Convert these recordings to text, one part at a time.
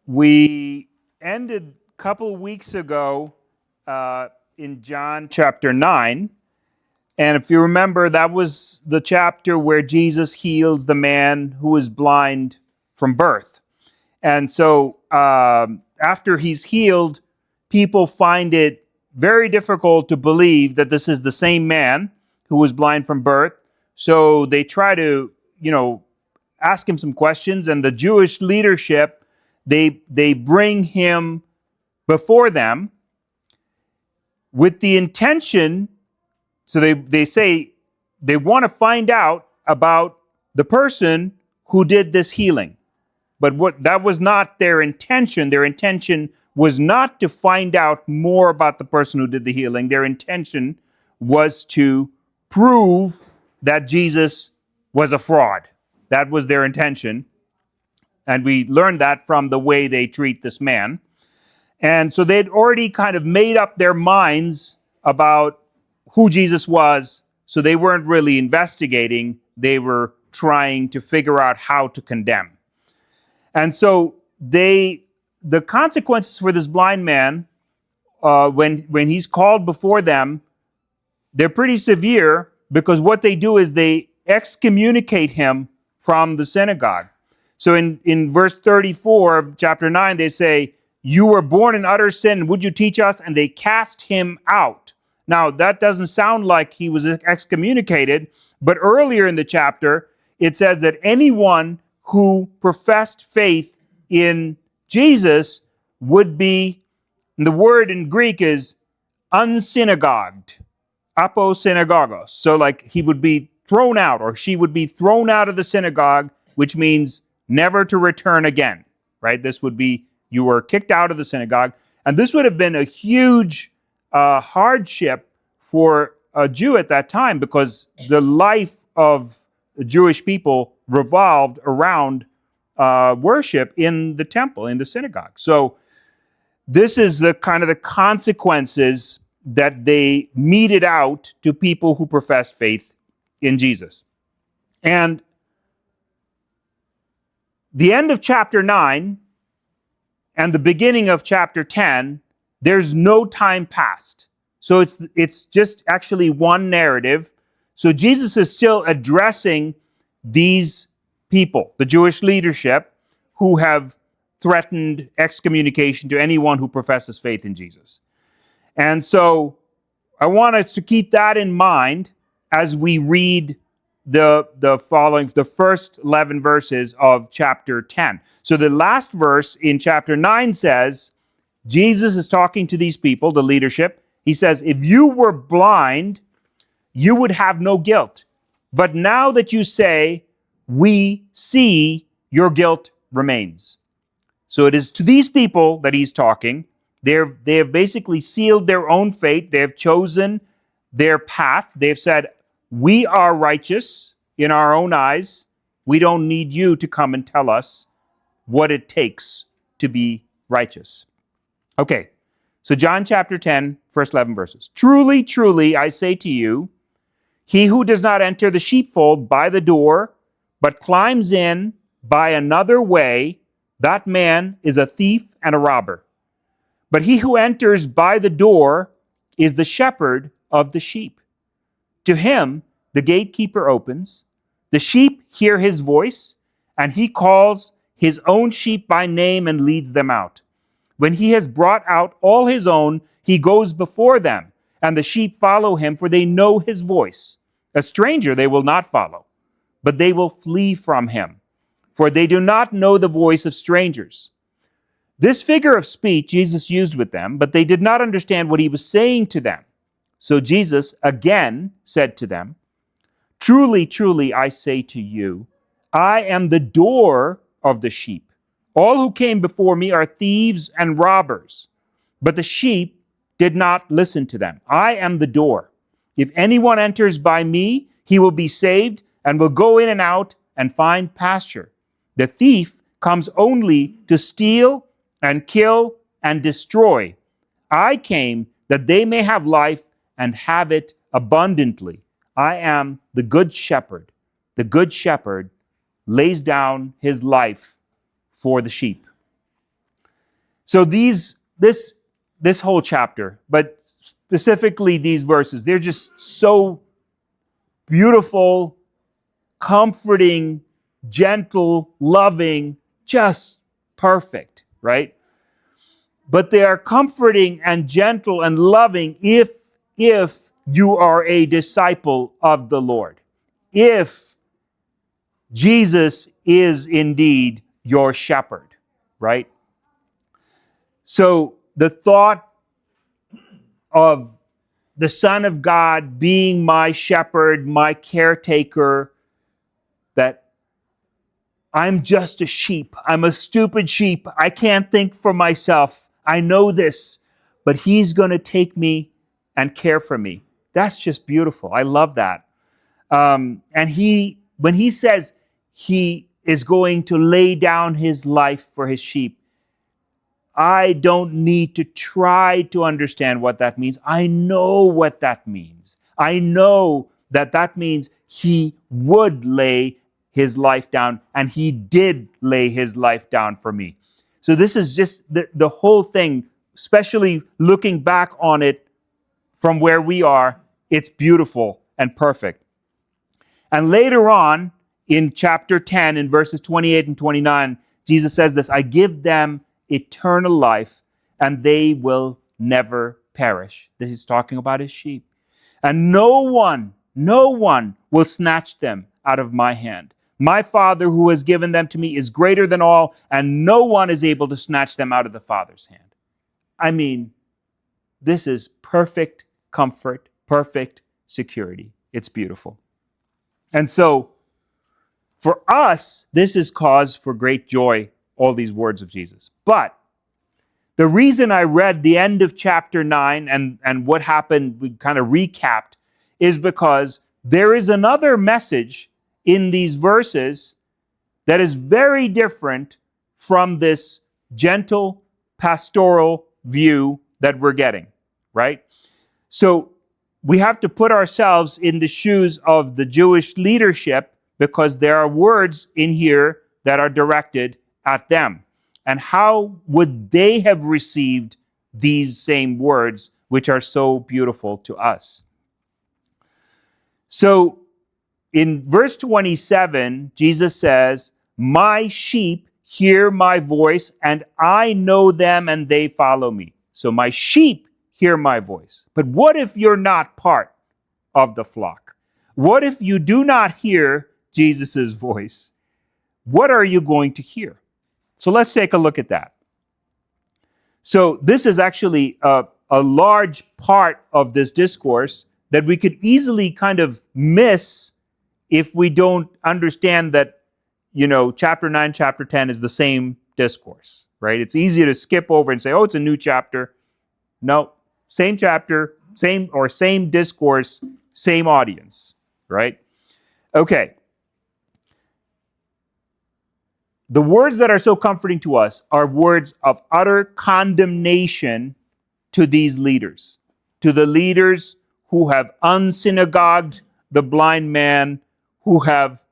We ended a couple of weeks ago in John chapter 9. And if you remember, that was the chapter where Jesus heals the man who is blind from birth. And so after he's healed, people find it very difficult to believe that this is the same man who was blind from birth. So they try to, ask him some questions, and the Jewish leadership, they bring him before them with the intention, so they say they want to find out about the person who did this healing. But that was not their intention. Their intention was not to find out more about the person who did the healing. Their intention was to prove that Jesus was a fraud. That was their intention. And we learned that from the way they treat this man. And so they'd already kind of made up their minds about who Jesus was. So they weren't really investigating. They were trying to figure out how to condemn. And so the consequences for this blind man, when he's called before them, they're pretty severe, because what they do is they excommunicate him from the synagogue. So in verse 34 of chapter 9, they say, "You were born in utter sin, would you teach us?" And they cast him out. Now, that doesn't sound like he was excommunicated, but earlier in the chapter, it says that anyone who professed faith in Jesus would be, and the word in Greek is unsynagogued, aposynagoguos. So like he would be thrown out, or she would be thrown out of the synagogue, which means never to return again, right? This would be, you were kicked out of the synagogue. And this would have been a huge hardship for a Jew at that time, because the life of the Jewish people revolved around worship in the temple, in the synagogue. So this is the kind of the consequences that they meted out to people who professed faith in Jesus. And the end of chapter 9 and the beginning of chapter 10, there's no time passed. So it's just actually one narrative. So Jesus is still addressing these people, the Jewish leadership, who have threatened excommunication to anyone who professes faith in Jesus. And so I want us to keep that in mind as we read the first 11 verses of chapter 10. So the last verse in chapter 9 says, Jesus is talking to these people, the leadership. He says, "If you were blind, you would have no guilt. But now that you say, we see, your guilt remains." So it is to these people that he's talking. They have basically sealed their own fate. They have chosen their path. They've said, we are righteous in our own eyes. We don't need you to come and tell us what it takes to be righteous. Okay, so John chapter 10, first 11 verses. "Truly, truly, I say to you, he who does not enter the sheepfold by the door, but climbs in by another way, that man is a thief and a robber. But he who enters by the door is the shepherd of the sheep. To him the gatekeeper opens, the sheep hear his voice, and he calls his own sheep by name and leads them out. When he has brought out all his own, he goes before them, and the sheep follow him, for they know his voice. A stranger they will not follow, but they will flee from him, for they do not know the voice of strangers." This figure of speech Jesus used with them, but they did not understand what he was saying to them. So Jesus again said to them, "Truly, truly, I say to you, I am the door of the sheep. All who came before me are thieves and robbers, but the sheep did not listen to them. I am the door. If anyone enters by me, he will be saved and will go in and out and find pasture. The thief comes only to steal and kill and destroy. I came that they may have life and have it abundantly. I am the good shepherd. The good shepherd lays down his life for the sheep." So this whole chapter, but specifically these verses, they're just so beautiful, comforting, gentle, loving, just perfect, right? But they are comforting and gentle and loving if you are a disciple of the Lord. If Jesus is indeed your shepherd, right? So the thought of the Son of God being my shepherd, my caretaker, that I'm just a sheep. I'm a stupid sheep. I can't think for myself. I know this, but he's going to take me and care for me. That's just beautiful. I love that. And when he says he is going to lay down his life for his sheep, I don't need to try to understand what that means. I know what that means. I know that means he would lay his life down, and he did lay his life down for me. So this is just the whole thing, especially looking back on it from where we are, it's beautiful and perfect. And later on, in chapter 10, in verses 28 and 29, Jesus says this, I give them eternal life, and they will never perish. This is talking about his sheep. And no one will snatch them out of my hand. My Father who has given them to me is greater than all, and no one is able to snatch them out of the Father's hand. I mean, this is perfect comfort, perfect security. It's beautiful. And so, for us, this is cause for great joy, all these words of Jesus. But the reason I read the end of chapter 9 and what happened, we kind of recapped, is because there is another message in these verses that is very different from this gentle pastoral view that we're getting, right? So we have to put ourselves in the shoes of the Jewish leadership, because there are words in here that are directed at them. And how would they have received these same words, which are so beautiful to us? So in verse 27, Jesus says, my sheep hear my voice, and I know them, and they follow me. So my sheep hear my voice. But what if you're not part of the flock? What if you do not hear Jesus' voice? What are you going to hear? So let's take a look at that. So this is actually a large part of this discourse that we could easily kind of miss if we don't understand that, chapter 9, chapter 10 is the same discourse, right? It's easy to skip over and say, oh, it's a new chapter. No, same chapter, same discourse, same audience, right? Okay. The words that are so comforting to us are words of utter condemnation to these leaders, to the leaders who have unsynagogued the blind man, who have,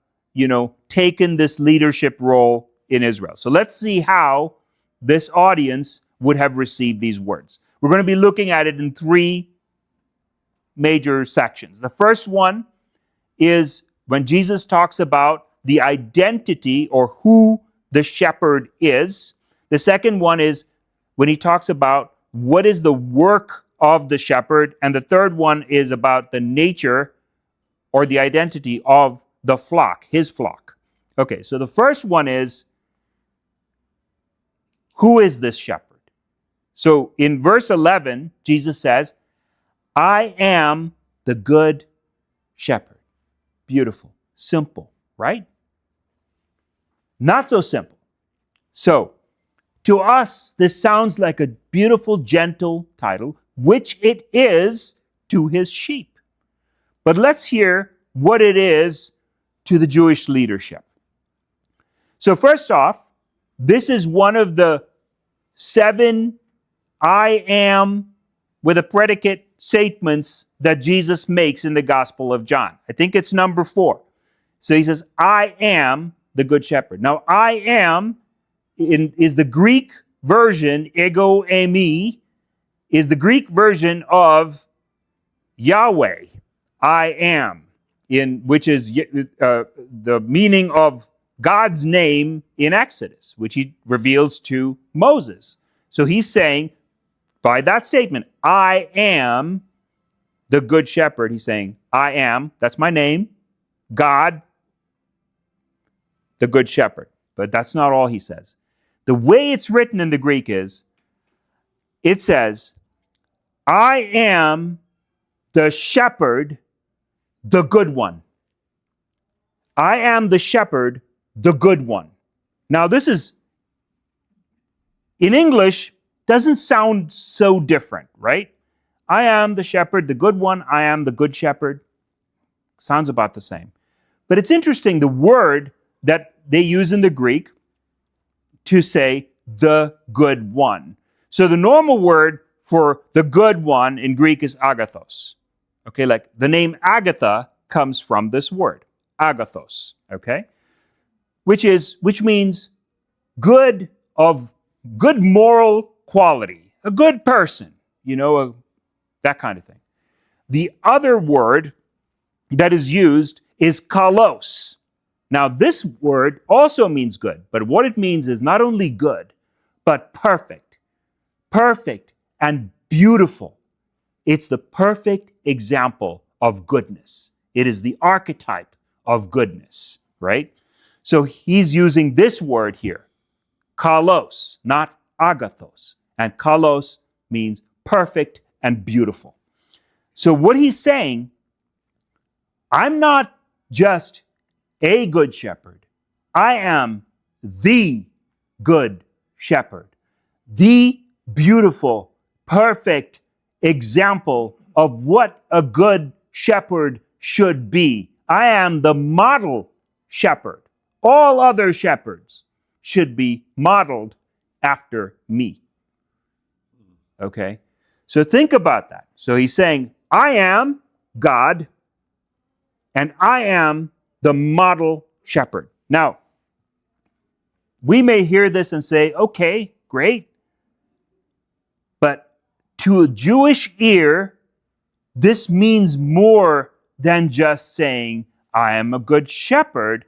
taken this leadership role in Israel. So let's see how this audience would have received these words. We're going to be looking at it in three major sections. The first one is when Jesus talks about the identity or who the shepherd is. The second one is when he talks about what is the work of the shepherd. And the third one is about the nature or the identity of the flock, his flock. Okay, so the first one is, who is this shepherd? So in verse 11, Jesus says, I am the good shepherd. Beautiful, simple, right? Not so simple. So, to us, this sounds like a beautiful, gentle title, which it is to his sheep. But let's hear what it is to the Jewish leadership. So first off, this is one of the 7 I am with a predicate statements that Jesus makes in the Gospel of John. I think it's number 4. So he says, I am the good shepherd. Now, I am is the Greek version, Ego Eimi, is the Greek version of Yahweh, I am, which is the meaning of God's name in Exodus, which he reveals to Moses. So he's saying, by that statement, I am the good shepherd. He's saying, I am, that's my name, God, the good shepherd. But that's not all he says. The way it's written in the Greek is, it says, I am the shepherd, the good one. I am the shepherd, the good one. Now this is, in English, doesn't sound so different, right? I am the shepherd, the good one. I am the good shepherd. Sounds about the same. But it's interesting, the word that they use in the Greek to say the good one. So the normal word for the good one in Greek is agathos. Okay, like the name Agatha comes from this word, agathos, okay? Which means good, of good moral quality, a good person, that kind of thing. The other word that is used is kalos. Now, this word also means good, but what it means is not only good, but perfect and beautiful. It's the perfect example of goodness. It is the archetype of goodness, right? So he's using this word here, kalos, not agathos. And kalos means perfect and beautiful. So what he's saying, I'm not just a good shepherd. I am the good shepherd. The beautiful, perfect example of what a good shepherd should be. I am the model shepherd. All other shepherds should be modeled after me. Okay? So think about that. So he's saying, I am God, and I am the model shepherd. Now, we may hear this and say, okay, great. But to a Jewish ear, this means more than just saying, I am a good shepherd.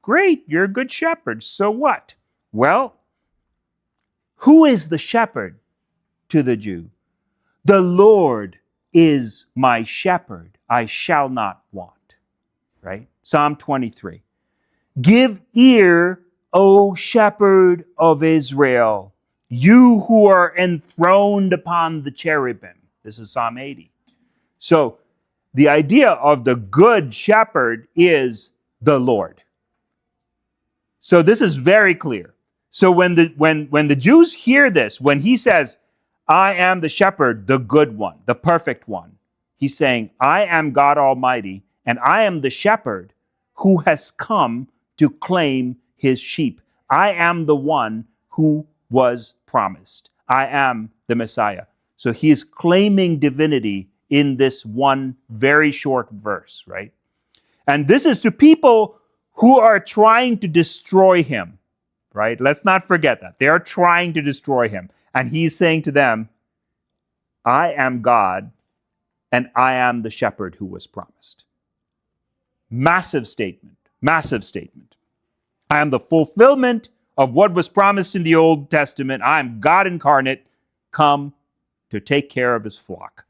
Great, you're a good shepherd. So what? Well, who is the shepherd to the Jew? The Lord is my shepherd. I shall not want. Right? Psalm 23. Give ear, O shepherd of Israel, you who are enthroned upon the cherubim. This is Psalm 80. So the idea of the good shepherd is the Lord. So this is very clear. So when the Jews hear this, when he says, I am the shepherd, the good one, the perfect one, he's saying, I am God Almighty, and I am the shepherd who has come to claim his sheep. I am the one who was promised. I am the Messiah. So he is claiming divinity in this one very short verse, right? And this is to people who are trying to destroy him, right? Let's not forget that. They are trying to destroy him. And he's saying to them, I am God, and I am the shepherd who was promised. Massive statement. Massive statement. I am the fulfillment of what was promised in the Old Testament. I am God incarnate, come to take care of his flock.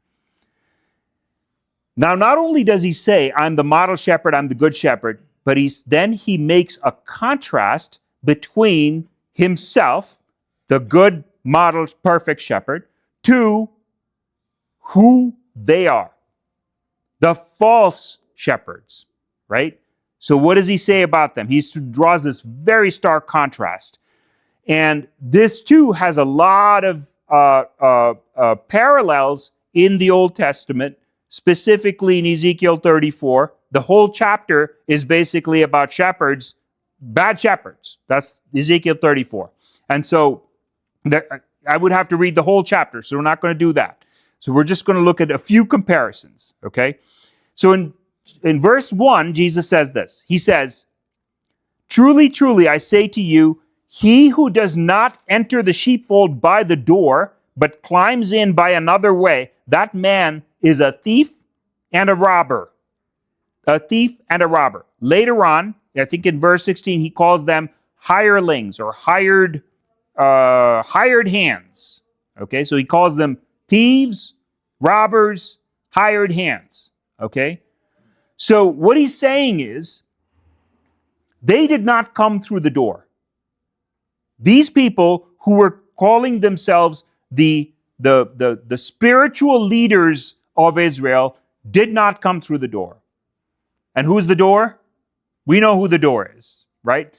Now, not only does he say, I'm the model shepherd, I'm the good shepherd, but then he makes a contrast between himself, the good, model, perfect shepherd, to who they are, the false shepherds, right? So what does he say about them? He draws this very stark contrast. And this too has a lot of parallels in the Old Testament, specifically in Ezekiel 34. The whole chapter is basically about shepherds, bad shepherds. That's Ezekiel 34. And so I would have to read the whole chapter, so we're not going to do that. So we're just going to look at a few comparisons, okay? So in verse 1, Jesus says this. He says, truly, truly, I say to you, He who does not enter the sheepfold by the door, but climbs in by another way, that man is a thief and a robber. A thief and a robber. Later on, I think in verse 16, he calls them hirelings or hired hands. Okay, so he calls them thieves, robbers, hired hands. Okay, so what he's saying is, they did not come through the door. These people who were calling themselves the spiritual leaders of Israel did not come through the door. And who's the door? We know who the door is, right?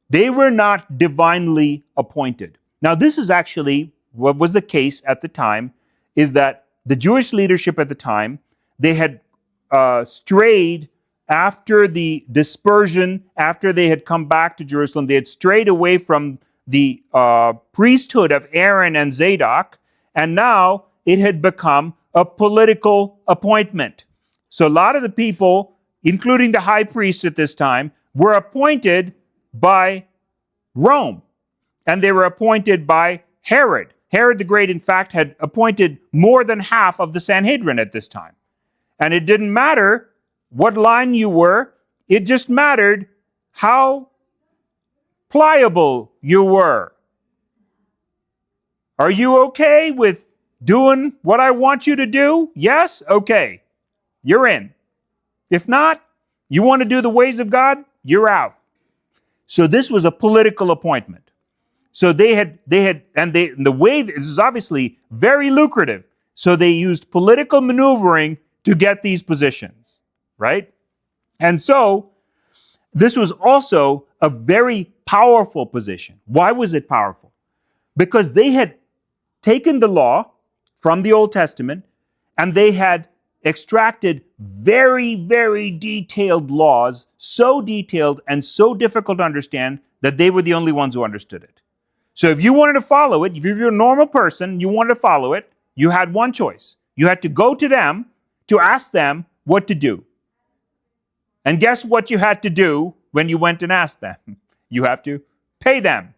They were not divinely appointed. Now, this is actually what was the case at the time, is that the Jewish leadership at the time, they had strayed after the dispersion, after they had come back to Jerusalem. They had strayed away from the priesthood of Aaron and Zadok, and now it had become a political appointment. So a lot of the people, including the high priest at this time, were appointed by Rome, and they were appointed by Herod. Herod the Great, in fact, had appointed more than half of the Sanhedrin at this time. And it didn't matter what line you were, it just mattered how pliable you were. Are you okay with doing what I want you to do? Yes? Okay. You're in. If not, you want to do the ways of God? You're out. So this was a political appointment. So the way, this is obviously very lucrative. So they used political maneuvering to get these positions, right? And so this was also a very powerful position. Why was it powerful? Because they had taken the law from the Old Testament and they had extracted very, very detailed laws, so detailed and so difficult to understand that they were the only ones who understood it. So if you wanted to follow it, if you're a normal person, you wanted to follow it, you had one choice. You had to go to them to ask them what to do. And guess what you had to do when you went and asked them? You have to pay them,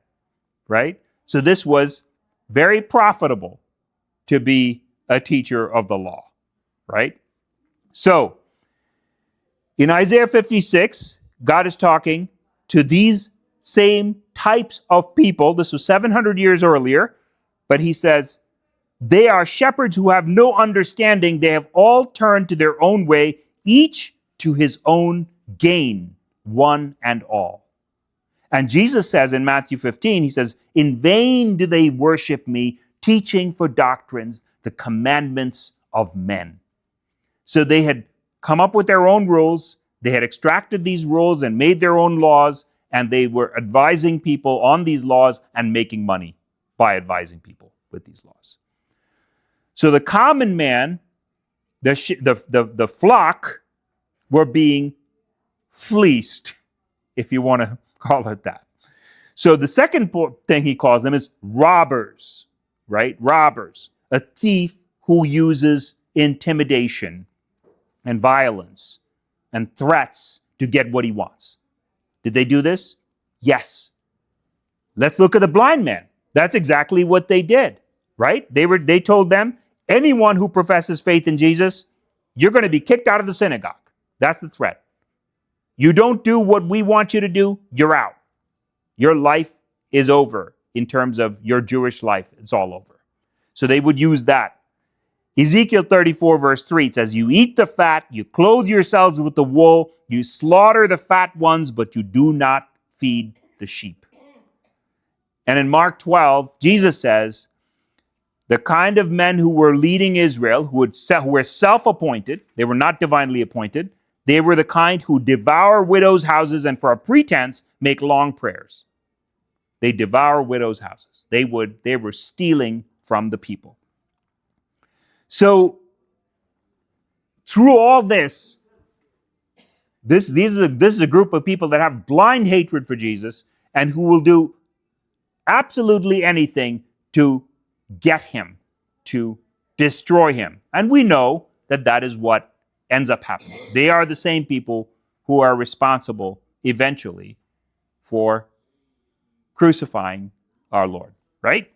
right? So this was very profitable to be a teacher of the law, right? So, in Isaiah 56, God is talking to these same types of people. This was 700 years earlier, but he says, they are shepherds who have no understanding. They have all turned to their own way, each to his own gain, one and all. And Jesus says in Matthew 15, he says, in vain do they worship me, teaching for doctrines the commandments of men. So they had come up with their own rules. They had extracted these rules and made their own laws, and they were advising people on these laws and making money by advising people with these laws. So the common man, the flock, were being fleeced, if you want to call it that. So the second thing he calls them is robbers, right? Robbers. A thief who uses intimidation and violence and threats to get what he wants. Did they do this? Yes. Let's look at the blind man. That's exactly what they did, right? They told them, anyone who professes faith in Jesus, you're going to be kicked out of the synagogue. That's the threat. You don't do what we want you to do, you're out. Your life is over in terms of your Jewish life. It's all over. So they would use that. Ezekiel 34 verse 3, it says, you eat the fat, you clothe yourselves with the wool, you slaughter the fat ones, but you do not feed the sheep. And in Mark 12, Jesus says, the kind of men who were leading Israel, who were self-appointed, they were not divinely appointed, they were the kind who devour widows' houses and for a pretense make long prayers. They devour widows' houses. They were stealing from the people. So, through all this is a group of people that have blind hatred for Jesus and who will do absolutely anything to get him, to destroy him. And we know that that is what ends up happening. They are the same people who are responsible eventually for crucifying our Lord, right?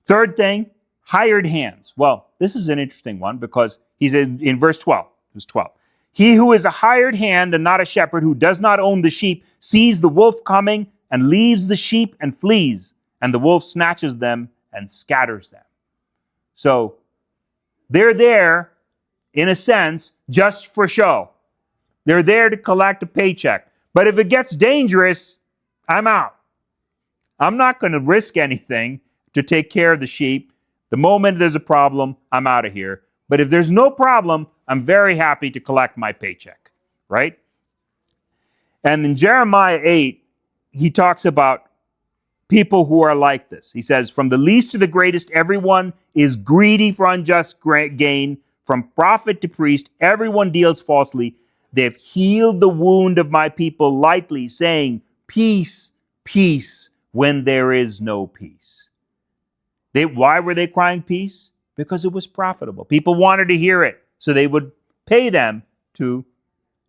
Third thing, hired hands. Well, this is an interesting one because he's in verse 12. Verse 12. He who is a hired hand and not a shepherd, who does not own the sheep, sees the wolf coming and leaves the sheep and flees, and the wolf snatches them and scatters them. So they're there, in a sense, just for show. They're there to collect a paycheck. But if it gets dangerous, I'm out. I'm not going to risk anything to take care of the sheep. The moment there's a problem, I'm out of here. But if there's no problem, I'm very happy to collect my paycheck, right? And in Jeremiah 8, he talks about people who are like this. He says, from the least to the greatest, everyone is greedy for unjust gain. From prophet to priest, everyone deals falsely. They've healed the wound of my people lightly, saying, peace, peace, when there is no peace. Why were they crying peace? Because it was profitable. People wanted to hear it, so they would pay them to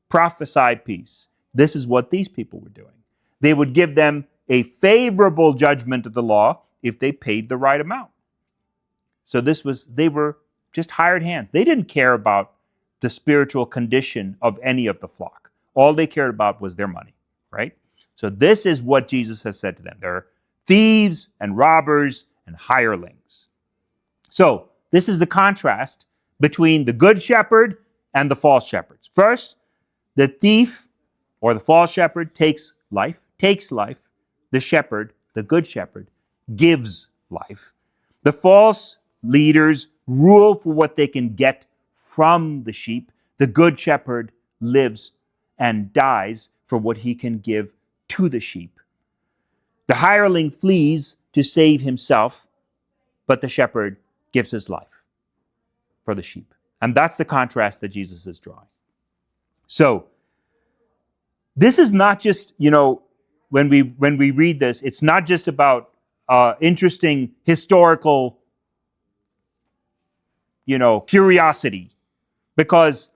prophesy peace. This is what these people were doing. They would give them a favorable judgment of the law if they paid the right amount. So they were just hired hands. They didn't care about the spiritual condition of any of the flock. All they cared about was their money, right? So this is what Jesus has said to them. They're thieves and robbers and hirelings. So this is the contrast between the good shepherd and the false shepherds. First, the thief or the false shepherd takes life. The shepherd, the good shepherd, gives life. The false leaders rule for what they can get from the sheep. The good shepherd lives and dies for what he can give to the sheep. The hireling flees to save himself, but the shepherd gives his life for the sheep. And that's the contrast that Jesus is drawing. So, this is not just, when we read this, it's not just about interesting historical, curiosity, because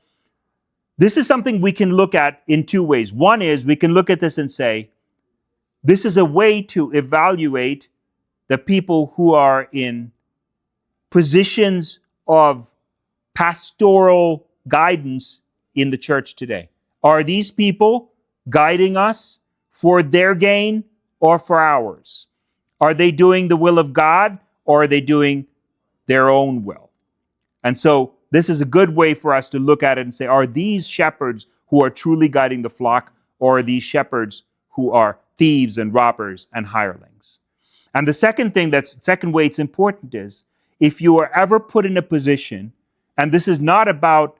this is something we can look at in two ways. One is we can look at this and say, this is a way to evaluate the people who are in positions of pastoral guidance in the church today. Are these people guiding us for their gain or for ours? Are they doing the will of God or are they doing their own will? And so this is a good way for us to look at it and say, are these shepherds who are truly guiding the flock, or are these shepherds who are thieves and robbers and hirelings? And the second way it's important is, if you are ever put in a position, and this is not about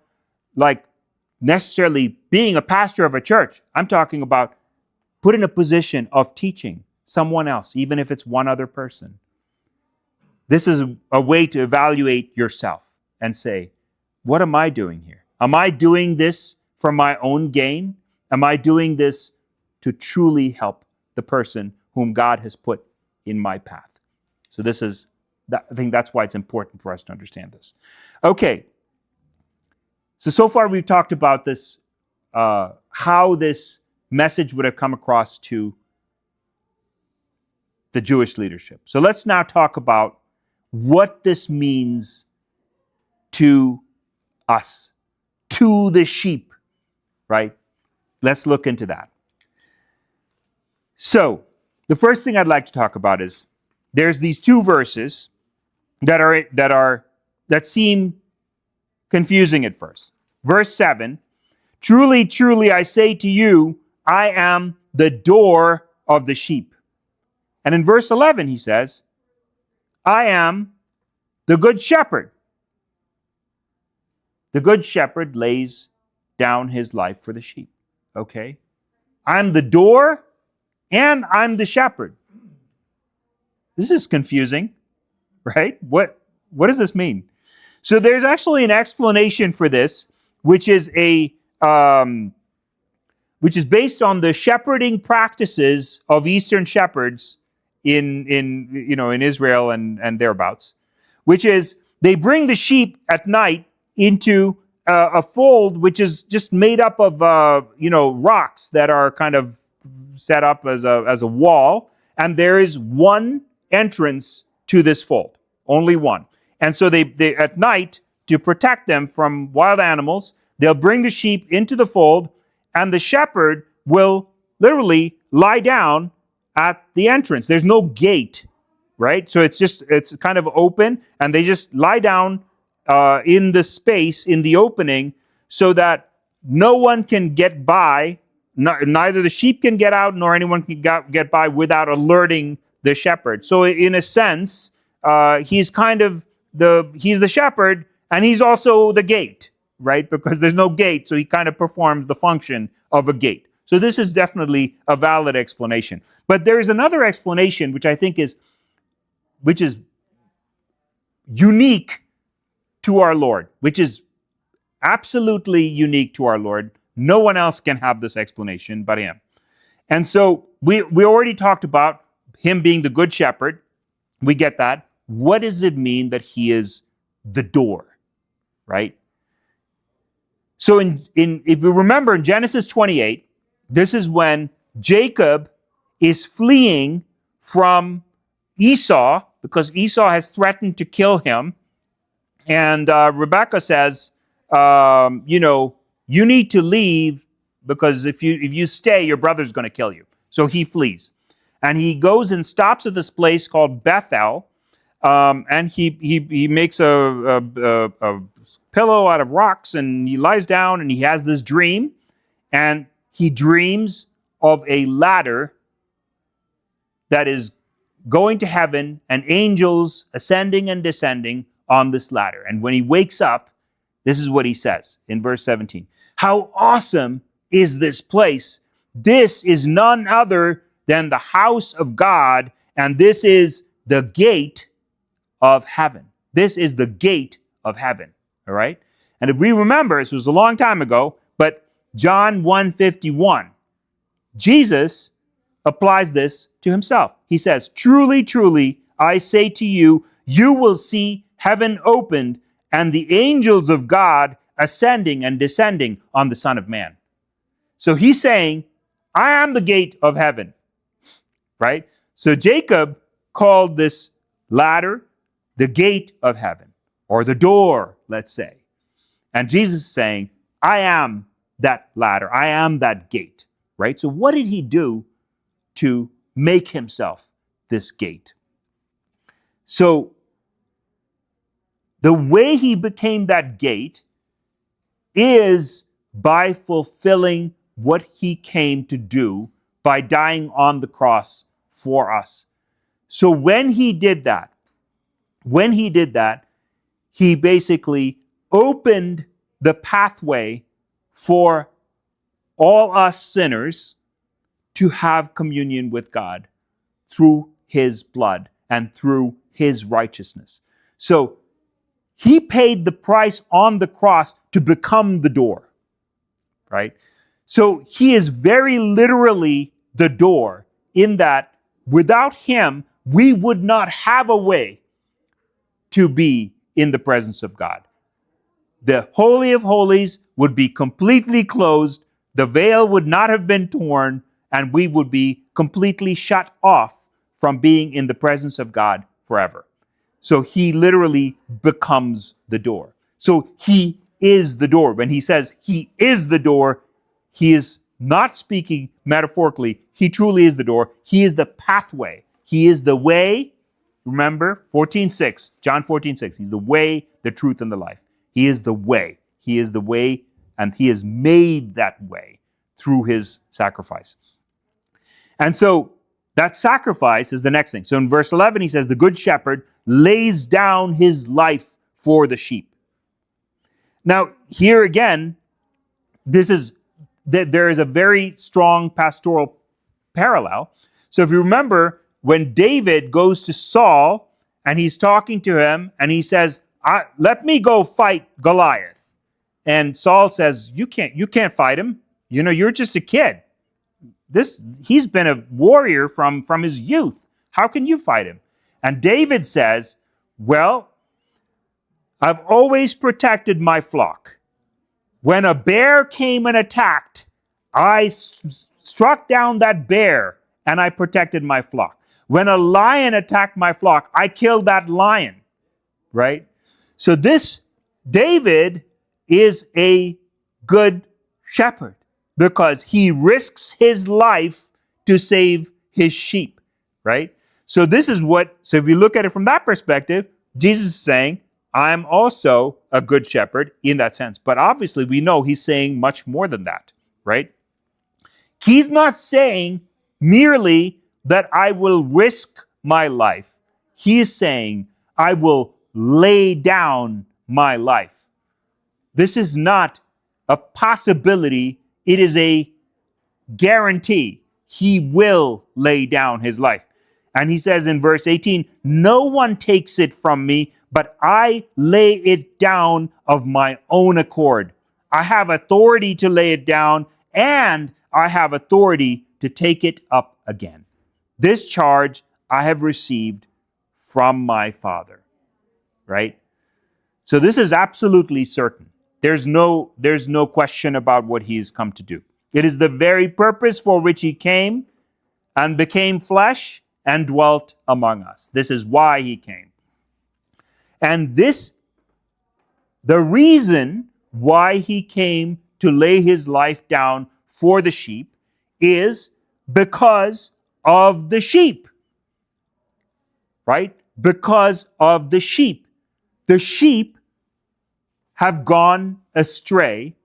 necessarily being a pastor of a church. I'm talking about put in a position of teaching someone else, even if it's one other person. This is a way to evaluate yourself and say, what am I doing here? Am I doing this for my own gain? Am I doing this to truly help the person whom God has put in my path? So I think that's why it's important for us to understand this. Okay. So far we've talked about this, how this message would have come across to the Jewish leadership. So let's now talk about what this means to us, to the sheep, right? Let's look into that. So the first thing I'd like to talk about is there's these two verses that seem confusing at first. Verse 7, truly, truly, I say to you, I am the door of the sheep. And in verse 11, he says, I am the good shepherd. The good shepherd lays down his life for the sheep. Okay? I'm the door and I'm the shepherd. This is confusing, right? What does this mean? So there's actually an explanation for this, which is based on the shepherding practices of Eastern shepherds in Israel and thereabouts, which is they bring the sheep at night into a fold which is just made up of rocks that are kind of set up as a wall, and there is one entrance to this fold, only one. And so they at night, to protect them from wild animals, they'll bring the sheep into the fold, and the shepherd will literally lie down at the entrance. There's no gate, right? So it's kind of open, and they just lie down in the space, in the opening, so that no one can get by. Neither the sheep can get out, nor anyone can get by without alerting the shepherd. So in a sense, he's the shepherd, and he's also the gate, right? Because there's no gate, so he kind of performs the function of a gate. So this is definitely a valid explanation. But there is another explanation which I think is unique to our Lord, which is absolutely unique to our Lord. No one else can have this explanation but him. And so we already talked about him being the good shepherd. We get that. What does it mean that he is the door, right? So if you remember in Genesis 28, this is when Jacob is fleeing from Esau because Esau has threatened to kill him. And Rebekah says, you need to leave because if you stay, your brother's going to kill you. So he flees. And he goes and stops at this place called Bethel. And he makes a pillow out of rocks, and he lies down and he has this dream. And he dreams of a ladder that is going to heaven and angels ascending and descending on this ladder. And when he wakes up, this is what he says in verse 17. How awesome is this place? This is none other than the house of God, and this is the gate of heaven. This is the gate of heaven, all right? And if we remember, this was a long time ago, but John 1:51, Jesus applies this to himself. He says, truly, truly, I say to you, you will see heaven opened and the angels of God ascending and descending on the Son of Man. So he's saying, I am the gate of heaven, right? So Jacob called this ladder the gate of heaven, or the door, let's say. And Jesus is saying, I am that ladder. I am that gate, right? So what did he do to make himself this gate? So the way he became that gate is by fulfilling what he came to do by dying on the cross for us. So when he did that, he basically opened the pathway for all us sinners to have communion with God through his blood and through his righteousness. So he paid the price on the cross to become the door, right? So he is very literally the door, in that without him, we would not have a way to be in the presence of God. The Holy of Holies would be completely closed, the veil would not have been torn, and we would be completely shut off from being in the presence of God forever. So he literally becomes the door. So he is the door. When he says he is the door, he is not speaking metaphorically. He truly is the door. He is the pathway. He is the way. Remember, 14:6, John 14:6. He's the way, the truth, and the life. He is the way. He is the way, and he has made that way through his sacrifice. And so that sacrifice is the next thing. So in verse 11, he says, the good shepherd lays down his life for the sheep. Now, here again, there is a very strong pastoral parallel. So if you remember, when David goes to Saul and he's talking to him and he says, let me go fight Goliath. And Saul says, you can't fight him. You're just a kid. He's been a warrior from his youth. How can you fight him? And David says, well, I've always protected my flock. When a bear came and attacked, I struck down that bear and I protected my flock. When a lion attacked my flock, I killed that lion, right? So this David is a good shepherd because he risks his life to save his sheep, right? So so if you look at it from that perspective, Jesus is saying, I'm also a good shepherd in that sense. But obviously we know he's saying much more than that, right? He's not saying merely that I will risk my life. He is saying, I will lay down my life. This is not a possibility. It is a guarantee. He will lay down his life. And he says in verse 18, no one takes it from me, but I lay it down of my own accord. I have authority to lay it down, and I have authority to take it up again. This charge I have received from my Father, right? So this is absolutely certain. There's no question about what he's come to do. It is the very purpose for which he came and became flesh and dwelt among us. This is why he came. And the reason why he came to lay his life down for the sheep is because of the sheep, right? Because of the sheep. The sheep have gone astray,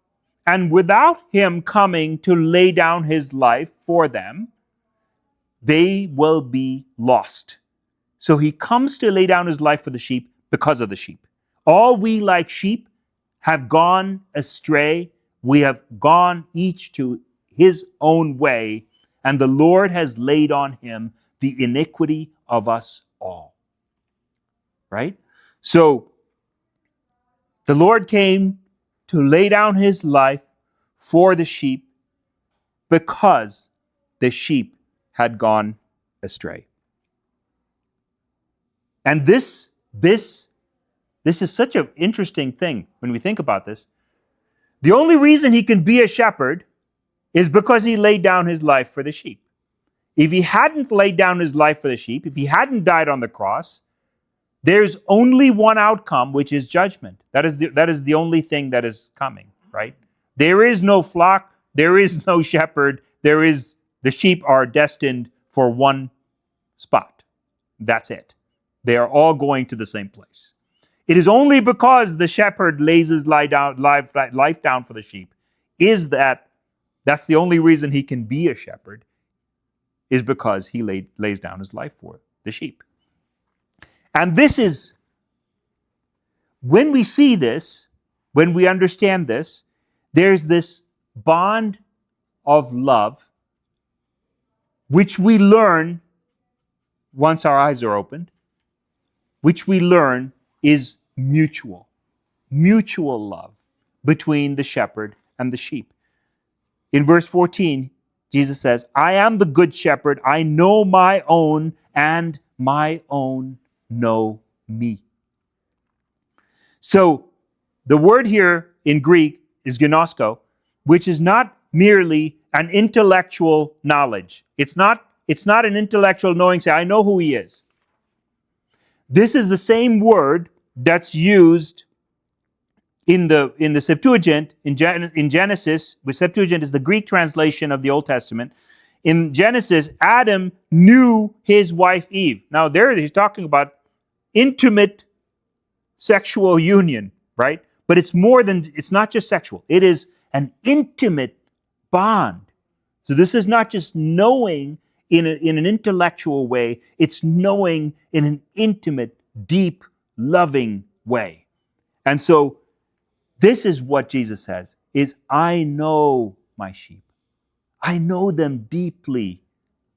and without him coming to lay down his life for them, they will be lost. So he comes to lay down his life for the sheep because of the sheep. All we like sheep have gone astray. We have gone each to his own way, and the Lord has laid on him the iniquity of us all. Right? So the Lord came to lay down his life for the sheep because the sheep had gone astray. And this is such an interesting thing when we think about this. The only reason he can be a shepherd is because he laid down his life for the sheep. If he hadn't laid down his life for the sheep, if he hadn't died on the cross, there's only one outcome, which is judgment. That is the only thing that is coming, right? There is no flock, there is no shepherd, the sheep are destined for one spot. That's it. They are all going to the same place. It is only because the shepherd lays his life down for the sheep, that's the only reason he can be a shepherd, is because he lays down his life for the sheep. And this is, when we see this, when we understand this, there's this bond of love, which we learn once our eyes are opened, which we learn is mutual love between the shepherd and the sheep. In verse 14, Jesus says, I am the good shepherd. I know my own, and my own know me. So the word here in Greek is gnosko, which is not merely an intellectual knowledge. It's not an intellectual knowing, say, I know who he is. This is the same word that's used in the Septuagint, in Genesis, which Septuagint is the Greek translation of the Old Testament. In Genesis, Adam knew his wife Eve. Now there he's talking about intimate sexual union, right? But it's not just sexual. It is an intimate bond. So this is not just knowing in an intellectual way. It's knowing in an intimate, deep, loving way. And so this is what Jesus says, is I know my sheep. I know them deeply.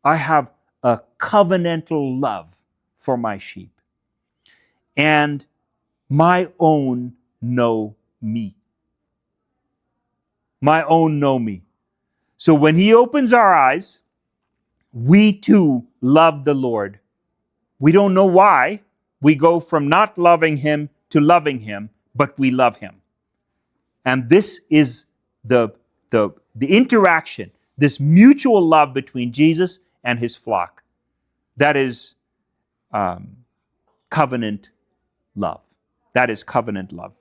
I have a covenantal love for my sheep. And my own know me. My own know me. So when he opens our eyes, we too love the Lord. We don't know why. We go from not loving him to loving him, but we love him. And this is the interaction, this mutual love between Jesus and his flock. That is covenant love. That is covenant love.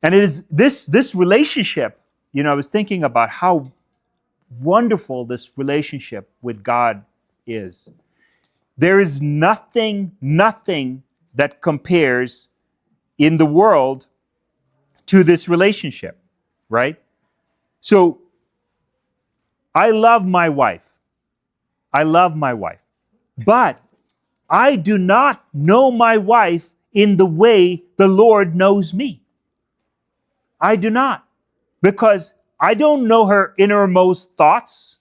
And it is this relationship, I was thinking about how wonderful this relationship with God is. There is nothing that compares in the world to this relationship, right? So, I love my wife. But I do not know my wife in the way the Lord knows me. I do not. Because I don't know her innermost thoughts.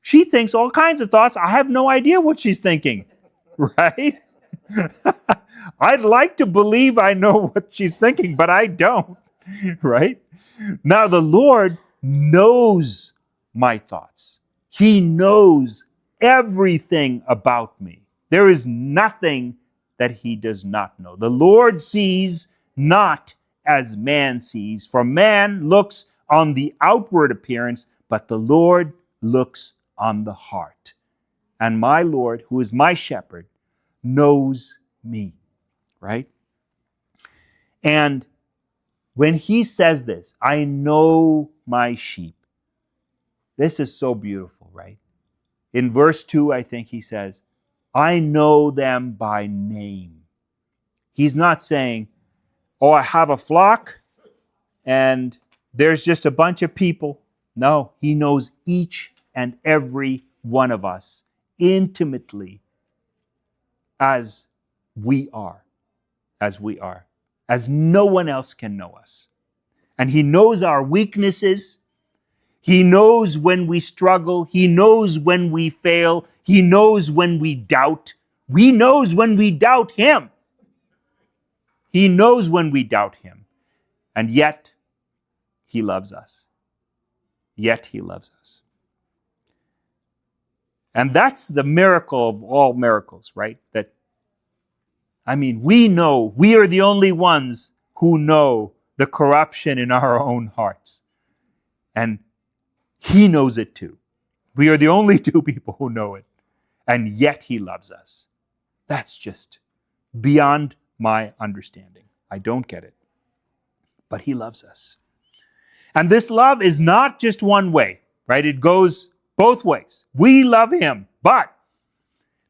She thinks all kinds of thoughts. I have no idea what she's thinking, right? I'd like to believe I know what she's thinking, but I don't, right? Now, the Lord knows my thoughts. He knows everything about me. There is nothing that he does not know. The Lord sees not as man sees, for man looks on the outward appearance, but the Lord looks on the heart. And my Lord, who is my shepherd, knows me, right? And when he says this, I know my sheep. This is so beautiful, right? In verse 2, I think he says, I know them by name. He's not saying, oh, I have a flock and there's just a bunch of people. No, he knows each and every one of us intimately as we are, as no one else can know us. And he knows our weaknesses. He knows when we struggle. He knows when we fail. He knows when we doubt. He knows when we doubt him. He knows when we doubt him. And yet, he loves us. Yet he loves us. And that's the miracle of all miracles, right? We know, we are the only ones who know the corruption in our own hearts. And he knows it too. We are the only two people who know it. And yet he loves us. That's just beyond my understanding. I don't get it. But he loves us. And this love is not just one way, right? It goes both ways. We love him, but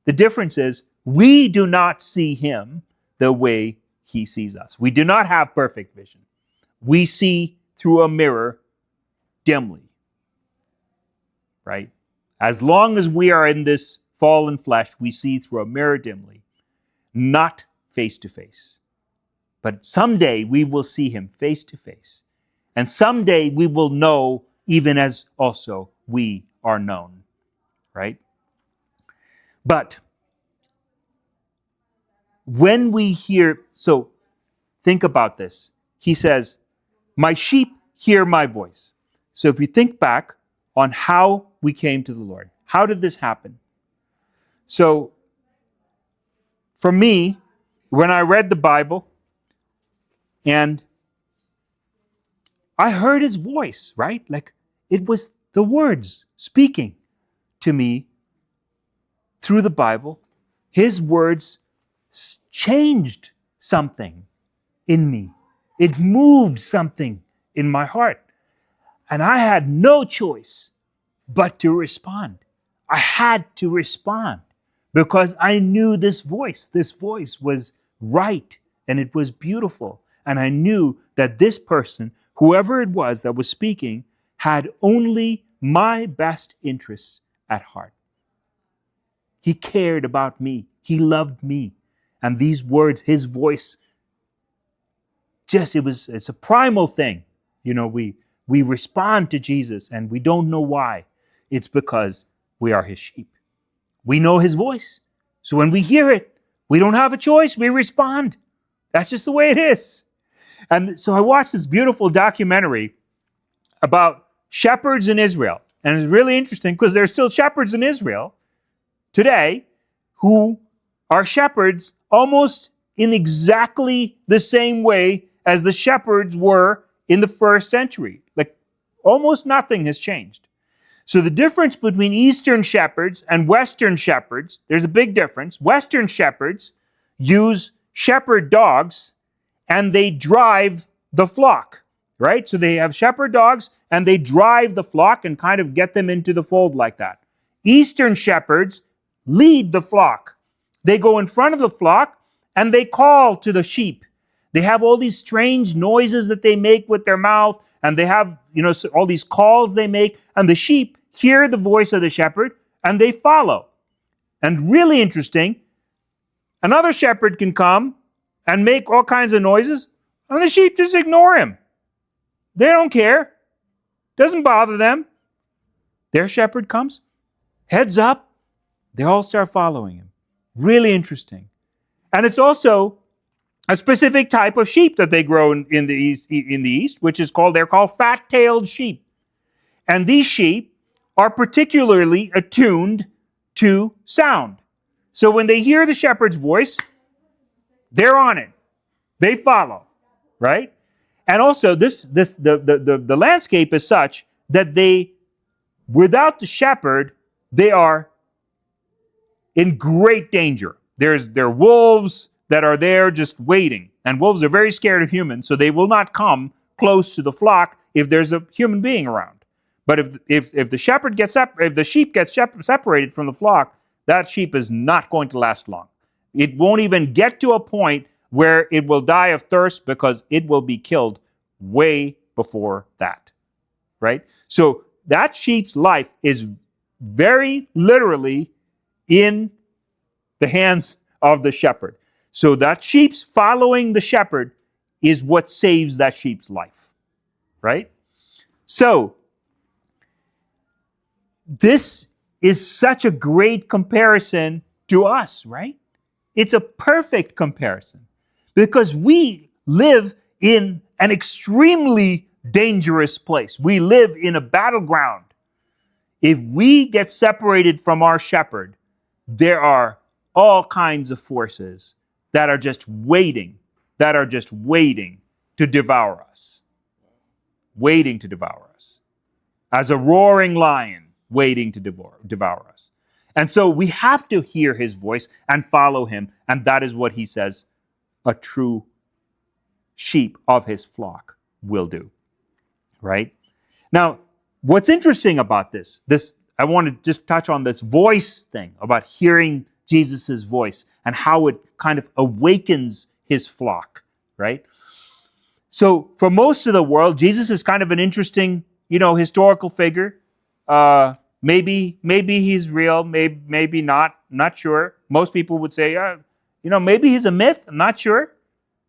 the difference is we do not see him the way he sees us. We do not have perfect vision. We see through a mirror dimly, right? As long as we are in this fallen flesh, we see through a mirror dimly, not face to face. But someday we will see him face to face. And someday we will know even as also we are known, right? But when we hear, so think about this. He says, my sheep hear my voice. So if you think back on how we came to the Lord, how did this happen? So for me, when I read the Bible and I heard his voice, right? Like it was the words speaking to me through the Bible. His words changed something in me. It moved something in my heart. And I had no choice but to respond. I had to respond because I knew this voice. This voice was right and it was beautiful. And I knew that this person, whoever it was that was speaking, had only my best interests at heart. He cared about me. He loved me. And these words, his voice, it's a primal thing. We respond to Jesus and we don't know why. It's because we are his sheep. We know his voice. So when we hear it, we don't have a choice. We respond. That's just the way it is. And so I watched this beautiful documentary about shepherds in Israel. And it's really interesting because there's still shepherds in Israel today who are shepherds almost in exactly the same way as the shepherds were in the first century. Like almost nothing has changed. So the difference between Eastern shepherds and Western shepherds, there's a big difference. Western shepherds use shepherd dogs and they drive the flock, right? So they have shepherd dogs and they drive the flock and kind of get them into the fold like that. Eastern shepherds lead the flock. They go in front of the flock and they call to the sheep. They have all these strange noises that they make with their mouth, and they have, all these calls they make, and the sheep hear the voice of the shepherd and they follow. And really interesting, another shepherd can come and make all kinds of noises, and the sheep just ignore him. They don't care. Doesn't bother them. Their shepherd comes, heads up, they all start following him. Really interesting. And it's also a specific type of sheep that they grow in the east, which is they're called fat-tailed sheep. And these sheep are particularly attuned to sound. So when they hear the shepherd's voice, they're on it. They follow, right? And also the landscape is such that without the shepherd, they are in great danger. There are wolves that are there just waiting. And wolves are very scared of humans, so they will not come close to the flock if there's a human being around. But if the sheep gets separated from the flock, that sheep is not going to last long. It won't even get to a point where it will die of thirst because it will be killed way before that, right? So that sheep's life is very literally in the hands of the shepherd. So that sheep's following the shepherd is what saves that sheep's life, right? So this is such a great comparison to us, right? It's a perfect comparison because we live in an extremely dangerous place. We live in a battleground. If we get separated from our shepherd, there are all kinds of forces that are just waiting to devour us. Waiting to devour us. As a roaring lion waiting to devour us. And so we have to hear his voice and follow him. And that is what he says a true sheep of his flock will do. Right? Now, what's interesting about this, I want to just touch on this voice thing about hearing Jesus' voice and how it kind of awakens his flock, right? So for most of the world, Jesus is kind of an interesting, historical figure. Maybe he's real, maybe not. I'm not sure. Most people would say, maybe he's a myth. I'm not sure.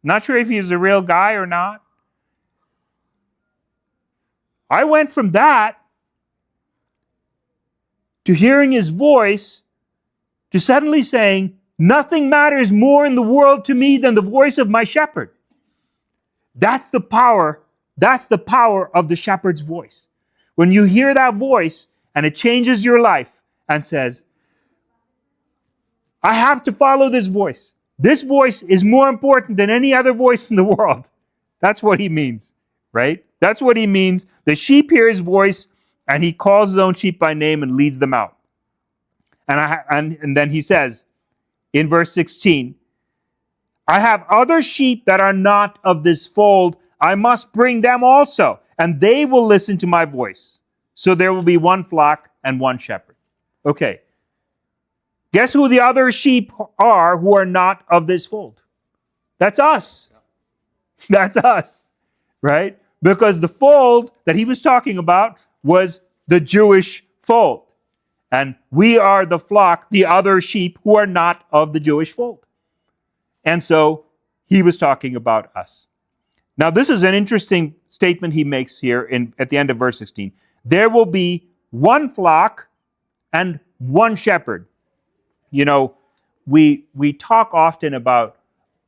I'm not sure if he's a real guy or not. I went from that to hearing his voice to suddenly saying, nothing matters more in the world to me than the voice of my shepherd. That's the power of the shepherd's voice. When you hear that voice and it changes your life and says, I have to follow this voice. This voice is more important than any other voice in the world. That's what he means, right? That's what he means. The sheep hear his voice and he calls his own sheep by name and leads them out. And then he says in verse 16, I have other sheep that are not of this fold. I must bring them also, and they will listen to my voice. So there will be one flock and one shepherd. Okay. Guess who the other sheep are who are not of this fold? That's us. That's us, right? Because the fold that he was talking about was the Jewish fold. And we are the flock, the other sheep who are not of the Jewish fold. And so he was talking about us. Now, this is an interesting statement he makes here at the end of verse 16. There will be one flock and one shepherd. We talk often about,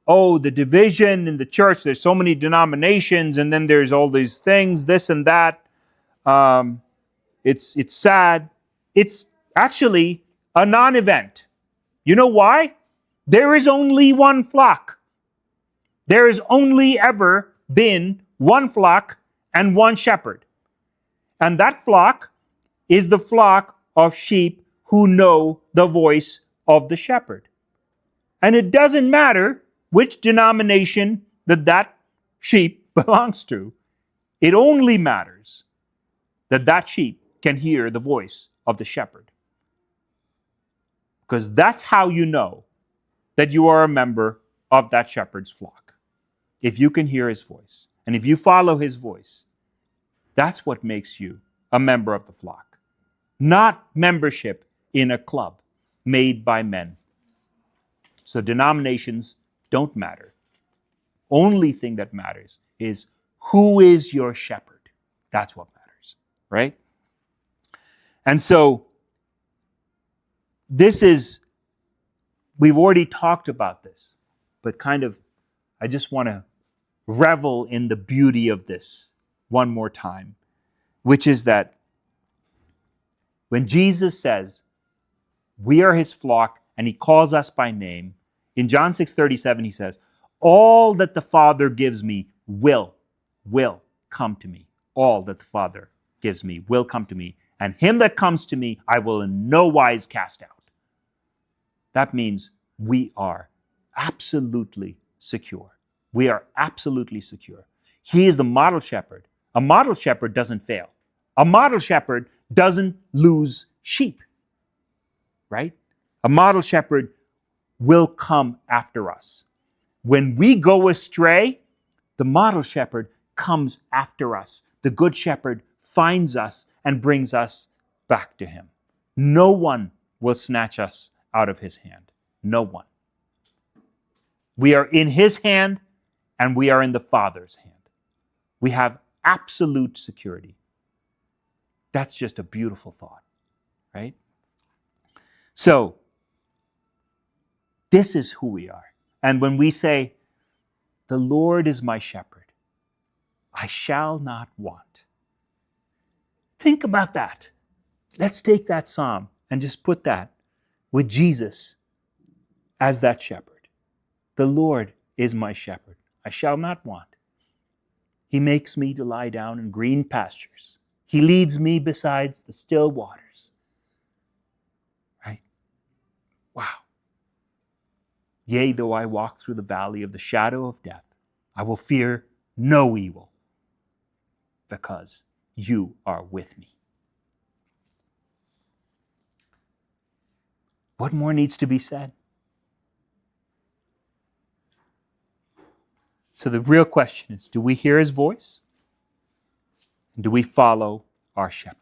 the division in the church. There's so many denominations, and then there's all these things, this and that. It's sad. It's actually a non-event. You know why? There is only one flock. There has only ever been one flock and one shepherd. And that flock is the flock of sheep who know the voice of the shepherd. And it doesn't matter which denomination that sheep belongs to. It only matters that sheep can hear the voice of the shepherd. Because that's how you know that you are a member of that shepherd's flock. If you can hear his voice, and if you follow his voice, that's what makes you a member of the flock. Not membership in a club made by men. So denominations don't matter. Only thing that matters is who is your shepherd. That's what matters, right? And so we've already talked about this, but I just want to revel in the beauty of this one more time, which is that when Jesus says we are his flock and he calls us by name, in John 6:37 he says, all that the Father gives me will come to me. All that the Father gives me will come to me. And him that comes to me, I will in no wise cast out. That means we are absolutely secure. We are absolutely secure. He is the model shepherd. A model shepherd doesn't fail. A model shepherd doesn't lose sheep, right? A model shepherd will come after us. When we go astray, the model shepherd comes after us. The good shepherd finds us and brings us back to him. No one will snatch us out of his hand. No one. We are in his hand and we are in the Father's hand. We have absolute security. That's just a beautiful thought, right? So, this is who we are. And when we say, the Lord is my shepherd, I shall not want. Think about that. Let's take that psalm and just put that with Jesus as that shepherd. The Lord is my shepherd. I shall not want. He makes me to lie down in green pastures. He leads me beside the still waters. Right? Wow. Yea, though I walk through the valley of the shadow of death, I will fear no evil, because you are with me. What more needs to be said? So the real question is, do we hear his voice? And do we follow our shepherd?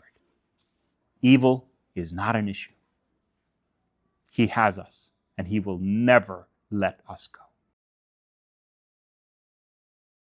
Evil is not an issue. He has us, and he will never let us go.